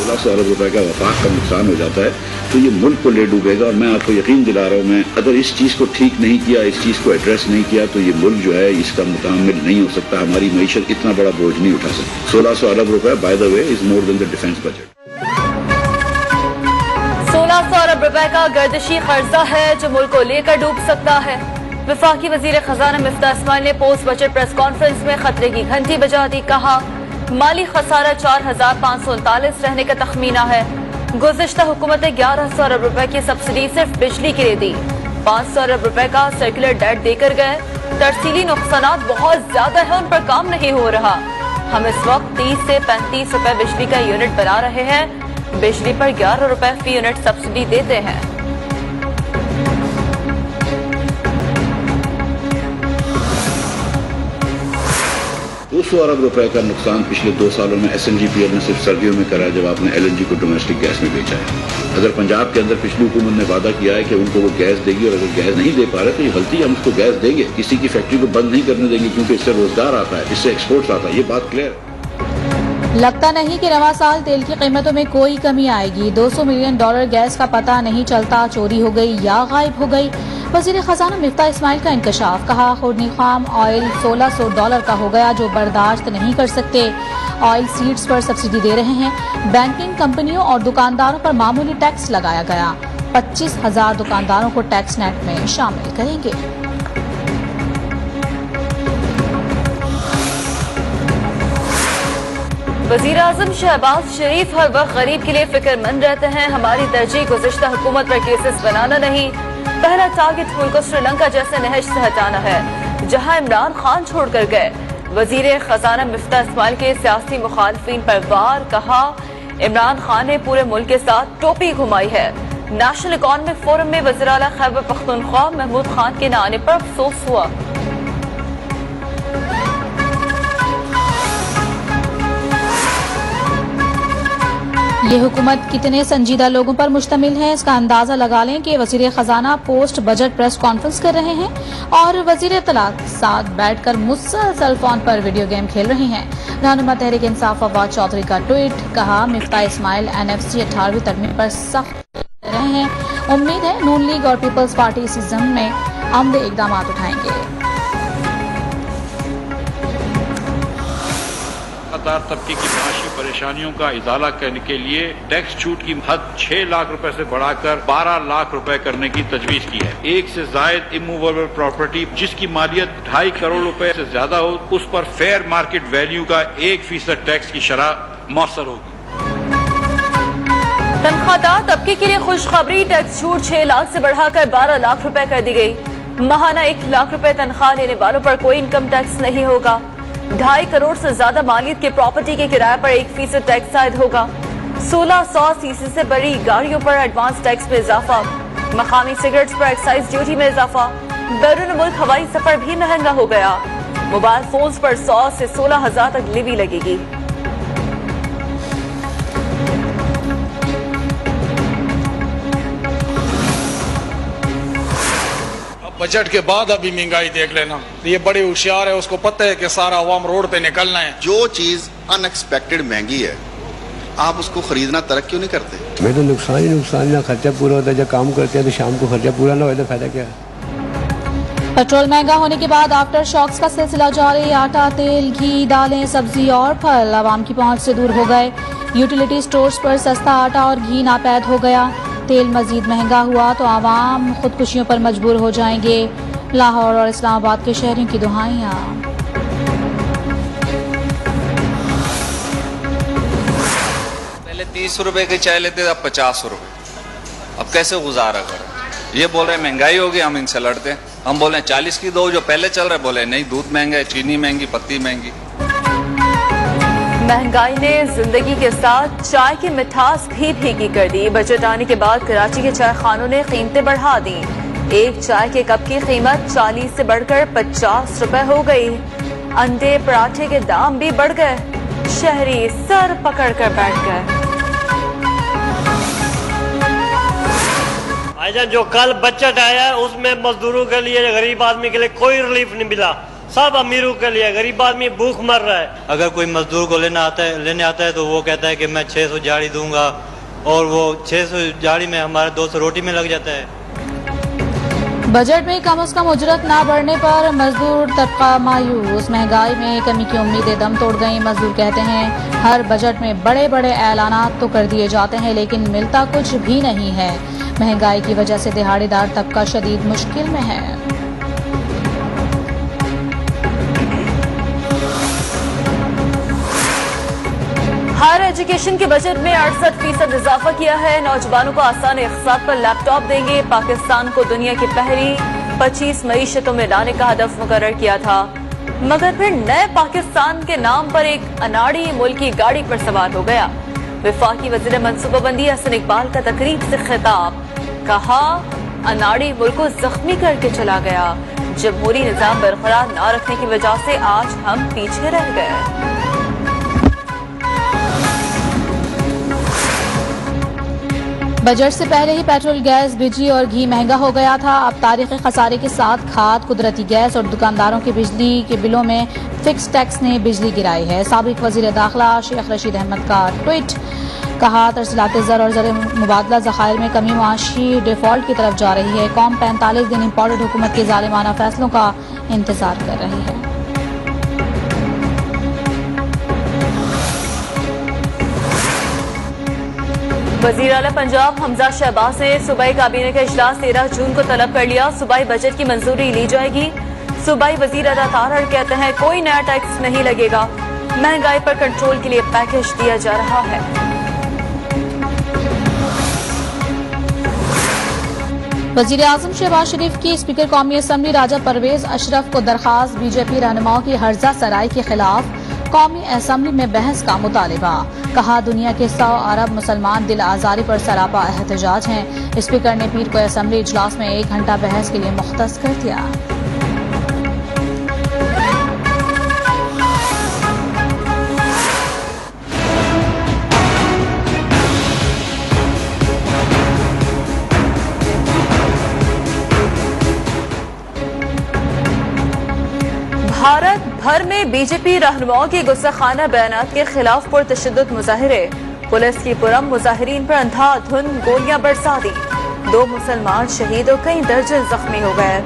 1600 अरब रुपए का वफाक का नुकसान हो जाता है तो ये मुल्क को ले डूबेगा। और मैं आपको यकीन दिला रहा हूँ, मैं अगर इस चीज़ को ठीक नहीं किया, इस चीज़ को एड्रेस नहीं किया तो ये मुल्क जो है इसका मुतामिल नहीं हो सकता, हमारी मईशत इतना बड़ा बोझ नहीं उठा सकती। 1600 अरब रुपए by the way is more than the defence budget. 1600 अरब रुपए का गर्दिशी कर्जा है जो मुल्क को लेकर डूब सकता है। वफाकी वजीर खजाना मिफ्ता इस्माइल ने पोस्ट बजट प्रेस कॉन्फ्रेंस में खतरे की घंटी बजा दी। कहा, माली खसारा 4539 रहने का तखमीना है। गुज़िश्ता हुकूमत ने 1100 अरब रुपए की सब्सिडी सिर्फ बिजली के लिए दी। 500 अरब रुपए का सर्कुलर डेट देकर गए। तरसीली नुकसानात बहुत ज्यादा है, उन पर काम नहीं हो रहा। हम इस वक्त 30 से 35 रुपए बिजली का यूनिट बना रहे हैं। बिजली पर 11 रुपए फी यूनिट सब्सिडी देते हैं। $200 अरब रुपए का नुकसान पिछले 2 सालों में SNGPL ने सिर्फ सर्दियों में करा जब आपने LNG को डोमेस्टिक गैस में बेचा है। अगर पंजाब के अंदर पिछली हुकूमत ने वादा किया है कि उनको वो गैस देगी और अगर गैस नहीं दे पा रहे तो ये गलती, हम उसको गैस देंगे, किसी की फैक्ट्री को बंद नहीं करने देंगे क्योंकि इससे रोजगार आता है, इससे एक्सपोर्ट्स आता है, ये बात क्लियर है। लगता नहीं कि रवा साल तेल की कीमतों में कोई कमी आएगी। $200 मिलियन गैस का पता नहीं चलता चोरी हो गई या गायब हो गई। वजीर खजाना मिफ्ता इस्माइल का इंकशाफ। कहा, खुर्नी खाम ऑयल $1600 का हो गया जो बर्दाश्त नहीं कर सकते। ऑयल सीड्स पर सब्सिडी दे रहे हैं। बैंकिंग कंपनियों और दुकानदारों पर मामूली टैक्स लगाया गया। 25,000 दुकानदारों को टैक्स नेट में शामिल करेंगे। वजीर आजम शहबाज शरीफ हर वक्त गरीब के लिए फिक्रमंद रहते हैं। हमारी तरजीह गुज़िश्ता हुकूमत पर केसेस बनाना नहीं, पहला टारगेट मुल्क को श्रीलंका जैसे नहज से हटाना है जहां इमरान खान छोड़कर गए। वजीर खजाना मिफ्ता इस्माइल के सियासी मुखालफीन पर वार। कहा, इमरान खान ने पूरे मुल्क के साथ टोपी घुमाई है। नेशनल इकोनॉमिक फोरम में वज़ीर आला खैबर पख्तूनख्वा महमूद खान के न आने पर अफसोस हुआ। ये हुकूमत कितने संजीदा लोगों पर मुश्तमिल है इसका अंदाजा लगा लें कि वजीर खजाना पोस्ट बजट प्रेस कॉन्फ्रेंस कर रहे हैं और वजीर इत्तलात साथ बैठकर मुसलसल फोन पर वीडियो गेम खेल रहे हैं। रहनुमा तहरीक इंसाफ फवाद चौधरी का ट्वीट। कहा, मिफ्ता इस्माइल NFC 18वीं तरमीम पर सख्त रहे हैं। उम्मीद है नून लीग और पीपल्स पार्टी इसी ज़मीन में अमले इकदाम उठाएंगे। तबके की माशी परेशानियों का इजाला करने के लिए टैक्स छूट की हद 6 लाख रुपए से बढ़ाकर 12 लाख रुपए करने की तजवीज की है। एक से जायद इमूवेबल प्रॉपर्टी जिसकी मालियत 2.5 करोड़ रुपए से ज्यादा हो उस पर फेयर मार्केट वैल्यू का 1% टैक्स की शरह मौसर होगी। तनख्वाहदार तबके के लिए खुशखबरी, टैक्स छूट 6 लाख से बढ़ाकर 12 लाख रुपए कर दी गई। माहाना 1 लाख रुपए तनख्वाह लेने वालों पर कोई इनकम टैक्स नहीं होगा। 2.5 करोड़ से ज्यादा मालियत के प्रॉपर्टी के किराए पर 1% टैक्स आयद होगा। 1600 सीसी से बड़ी गाड़ियों पर एडवांस टैक्स में इजाफा। मकामी सिगरेट्स पर एक्साइज ड्यूटी में इजाफा। बैरून मुल्क हवाई सफर भी महंगा हो गया। मोबाइल फोन्स पर 100 से 16,000 तक लिवी लगेगी। बजट के बाद अभी महंगाई देख लेना। ये बड़े होशियार है, उसको पता है कि सारा अवाम रोड पे निकलना है। जो चीज अनएक्सपेक्टेड महंगी है आप उसको खरीदना तरक क्यों नहीं करते? मैं तो नुकसान ही नुकसान, ना खर्चा पूरा होता है। जब काम करते हैं तो शाम को खर्चा पूरा ना हो तो फायदा क्या है। पेट्रोल महंगा होने के बाद आफ्टर शॉक्स का सिलसिला जारी। आटा, तेल, घी, दालें, सब्जी और फल आवाम की पहुंच से दूर हो गए। यूटिलिटी स्टोर्स पर सस्ता आटा और घी नापैद हो गया। तेल मजीद महंगा हुआ तो आवाम खुदकुशियों पर मजबूर हो जाएंगे। लाहौर और इस्लामाबाद के शहरियों की दुहाइयां। पहले 30 रुपए की चाय लेते थे, अब 50 रुपए। अब कैसे गुजारा करें? ये बोल रहे हैं महंगाई होगी, हम इनसे लड़ते हैं। हम बोले 40 की दो, जो पहले चल रहे बोले नहीं, दूध महंगा है, चीनी महंगी, पत्ती महंगी। महंगाई ने जिंदगी के साथ चाय की मिठास भी फीकी कर दी। बजट आने के बाद कराची के चाय खानों ने कीमतें बढ़ा दी। एक चाय के कप की कीमत 40 से बढ़कर 50 रुपए हो गई। अंडे, पराठे के दाम भी बढ़ गए। शहरी सर पकड़कर बैठ गए। जो कल बजट आया उसमें मजदूरों के लिए, गरीब आदमी के लिए कोई रिलीफ नहीं मिला। सब अमीरों के लिए, गरीब आदमी भूख मर रहा है। अगर कोई मजदूर को लेने आता है तो वो कहता है कि मैं 600 झाड़ी दूंगा, और वो 600 झाड़ी में हमारे 200 रोटी में लग जाता है। बजट में कम से कम उजरत ना बढ़ने पर मजदूर तबका मायूस। महंगाई में कमी की उम्मीदें दम तोड़ गई। मजदूर कहते हैं हर बजट में बड़े बड़े ऐलानात तो कर दिए जाते हैं लेकिन मिलता कुछ भी नहीं है। महंगाई की वजह से दिहाड़ीदार तबका शदीद मुश्किल में है। हायर एजुकेशन के बजट में 68% इजाफा किया है। नौजवानों को आसान इक़्तिसाद पर लैपटॉप देंगे। पाकिस्तान को दुनिया की पहली 25 मईशतों में लाने का हदफ मुकर्रर किया था, मगर फिर नए पाकिस्तान के नाम पर एक अनाड़ी मुल्की गाड़ी पर सवार हो गया। वफाकी वज़ीर मनसूबाबंदी हसन इकबाल का तकरीब से खिताब, कहा अनाड़ी मुल्क को जख्मी करके चला गया। जमहूरी निज़ाम बरकरार न रखने की वजह से आज हम पीछे रह गए। बजट से पहले ही पेट्रोल, गैस, बिजली और घी महंगा हो गया था। अब तारीखी खसारे के साथ खाद, कुदरती गैस और दुकानदारों के बिजली के बिलों में फिक्स टैक्स ने बिजली गिराई है। साबिक वजीर दाखिला शेख रशीद अहमद का ट्वीट, कहा तरसीलात ज़र और ज़र मुबादला ज़खायर में कमी मुआशी डिफॉल्ट की तरफ जा रही है। कौम 45 दिन इम्पोर्टेड हुकूमत के ज़ालिमाना फैसलों का इंतजार कर रही है। वज़ीर आला पंजाब हमजा शहबाज ने सूबाई काबीने का इजलास 13 जून को तलब कर लिया। सूबाई बजट की मंजूरी ली जाएगी। सूबाई वज़ीर अदाकार कहते हैं कोई नया टैक्स नहीं लगेगा। महंगाई पर कंट्रोल के लिए पैकेज दिया जा रहा है। वज़ीर आज़म शहबाज शरीफ की स्पीकर कौमी असम्बली राजा परवेज अशरफ को दरखास्त। बीजेपी रहनुमाओं की हर्जा सराय के खिलाफ कौमी असम्बली में बहस का मुतालिबा। कहा दुनिया के 100 अरब मुसलमान दिल आजारी पर सरापा एहतजाज हैं। स्पीकर ने पीर को असम्बली इजलास में 1 घंटा बहस के लिए मुख्तस कर दिया। भारत भर में बीजेपी रहनुमाओं के गुस्साखाना बयानात के खिलाफ पुरतशद्दुद मुजाहिरे। पुलिस की पुरम मुजाहिरीन पर अंधाधुंध गोलियां बरसा दी। 2 मुसलमान शहीद और कई दर्जन जख्मी हो गए।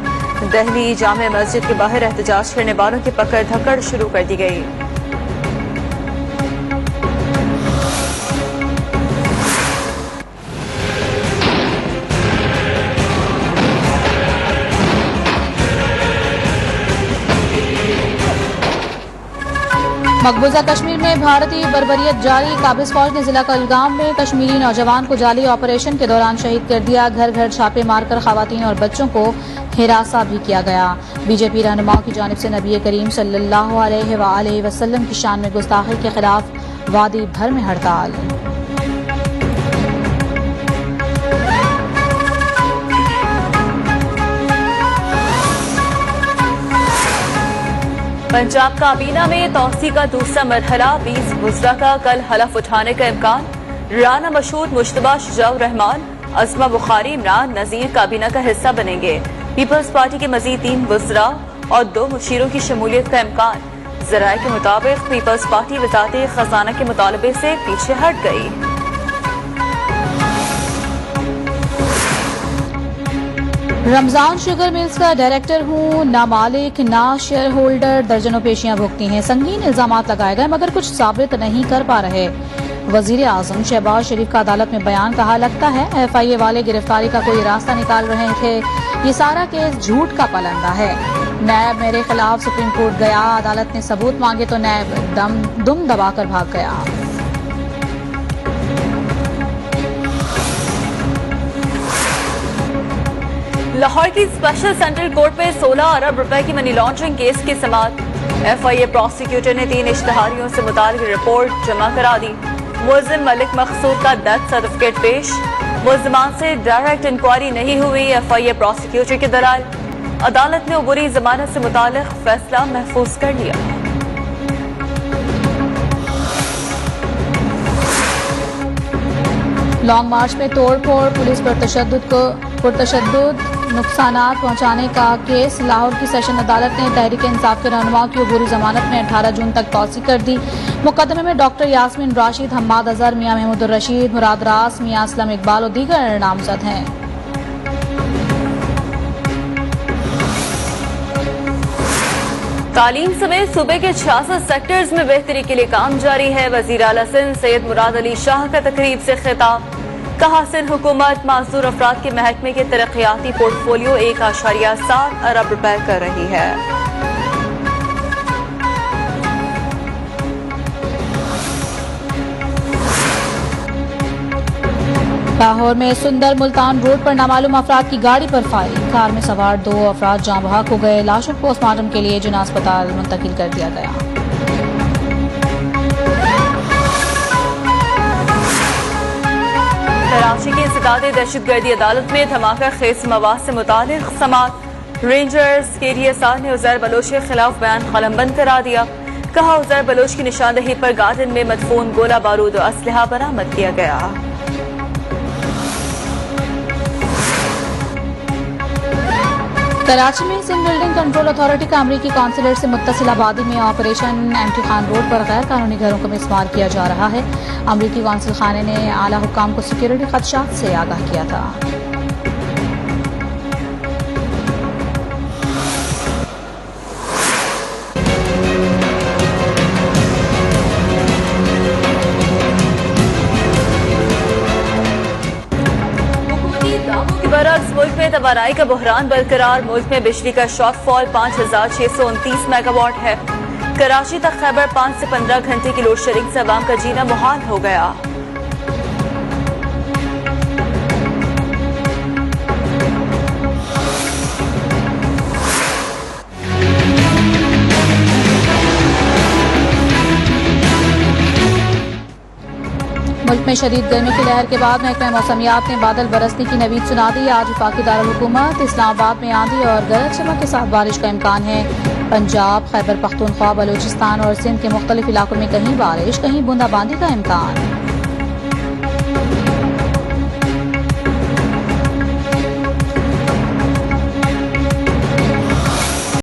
दिल्ली जामे मस्जिद के बाहर एहतजाज करने वालों की पकड़ धकड़ शुरू कर दी गई। मकबूजा कश्मीर में भारतीय बर्बरियत जारी। काबिज फौज ने जिला कुलगाम में कश्मीरी नौजवान को जाली ऑपरेशन के दौरान शहीद कर दिया। घर घर छापे मारकर खवातीन और बच्चों को हिरासा भी किया गया। बीजेपी रहनुमाओं की जानिब से नबी करीम सल्लल्लाहु अलैहि वसल्लम की शान में गुस्ताखी के खिलाफ वादी भर में हड़ताल। पंजाब काबीना में तौसी का दूसरा मरहला। 20 वुज़रा का कल हलफ उठाने का इम्कान। राना मशहूद, मुश्तबा, शुजाउर रहमान, अज़मा बुखारी, इमरान नज़ीर काबीना का हिस्सा बनेंगे। पीपल्स पार्टी के मजीद 3 वुज़रा और 2 मुशीरों की शमूलियत का इम्कान। ज़राए के मुताबिक पीपल्स पार्टी वज़ारत खजाना के मुतालबे से पीछे हट गई। रमजान शुगर मिल्स का डायरेक्टर हूँ, ना मालिक ना शेयर होल्डर। दर्जनों पेशियां भुगती हैं। संगीन इल्जामात लगाए गए मगर कुछ साबित नहीं कर पा रहे। वजीर आजम शहबाज शरीफ का अदालत में बयान, कहा लगता है FIA वाले गिरफ्तारी का कोई रास्ता निकाल रहे थे। ये सारा केस झूठ का पलंदा है। नैब मेरे खिलाफ सुप्रीम कोर्ट गया, अदालत ने सबूत मांगे तो नैब दुम दबाकर भाग गया। लाहौर की स्पेशल सेंट्रल कोर्ट में 16 अरब रुपए की मनी लॉन्ड्रिंग केस की समाअत। FIA प्रोसिक्यूटर ने 3 इश्तहारियों से मुताल्लिक़ रिपोर्ट जमा करा दी। मुल्ज़िम मलिक मकसूद का डेथ सर्टिफिकेट पेश। मुल्ज़िमान से डायरेक्ट इंक्वायरी नहीं हुई। FIA प्रोसिक्यूटर के दलाल। अदालत ने अबूरी जमानत से मुताल्लिक़ फैसला महफूज कर लिया। लॉन्ग मार्च में तोड़ फोड़, पुलिस पर पुरतशद्दुद नुकसानात पहुंचाने का केस। लाहौर की सेशन अदालत ने तहरीक इंसाफ के रहनुमाओं की अबूरी जमानत में 18 जून तक तौसी कर दी। मुकदमे में डॉक्टर यास्मीन राशिद, हम्माद अजहर, मियां महमूद रशीद, मुराद रास, मियां असलम इकबाल और दीगर नामजद हैं। तालीम समेत सूबे के 66 सेक्टर्स में बेहतरी के लिए काम जारी है। वजीर आला सिंध सैयद मुराद अली शाह का तकरीब से खिताब। कहा, सिंध हुकूमत माजूर अफराद के महकमे के तरक्याती पोर्टफोलियो 1.7 अरब रुपए कर रही है। लाहौर में सुंदर मुल्तान रोड पर नामालूम अफराद की गाड़ी पर फायरिंग। कार में सवार 2 अफराद जाँ बहक हो गए। लाशों को पोस्टमार्टम के लिए जिना अस्पताल मुंतकिल कर दिया गया। कराची की इंसदादी दहशतगर्दी अदालत में धमाका खेज मवाद से मुतालिक समात। रेंजर्स KDSR ने उजैर बलोच के खिलाफ बयान कलमबंद करा दिया। कहा, उजैर बलोच की निशानदही पर गार्डन में मदफून गोला बारूद और असलहा बरामद किया गया। कराची में सिंध बिल्डिंग कंट्रोल अथॉरिटी का अमरीकी कौंसलेट से मुत्तसिल आबादी में ऑपरेशन एमटी खान रोड पर गैर कानूनी घरों को मिसमार किया जा रहा है। अमरीकी कौंसिल खाने ने आला हुक्काम को सिक्योरिटी खदशात से आगाह किया था। बरअक्स मुल्क में तवानाई का बहरान बरकरार। मुल्क में बिजली का शॉर्टफॉल 5629 मेगावाट है। कराची तक खैबर 5 से 15 घंटे की लोड शेडिंग से अवाम का जीना मुहाल हो गया। मुल्क में शदीद गर्मी की लहर के बाद महकमा मौसमियात ने बादल बरसने की नवीद सुना दी। आज वफाकी दारुल हुकूमत इस्लामाबाद में आंधी और गरज चमक के साथ बारिश का इम्कान है। पंजाब, खैबर पख्तूनख्वा, बलूचिस्तान और सिंध के मुख्तलिफ इलाकों में कहीं बारिश, कहीं बूंदाबांदी का इम्कान।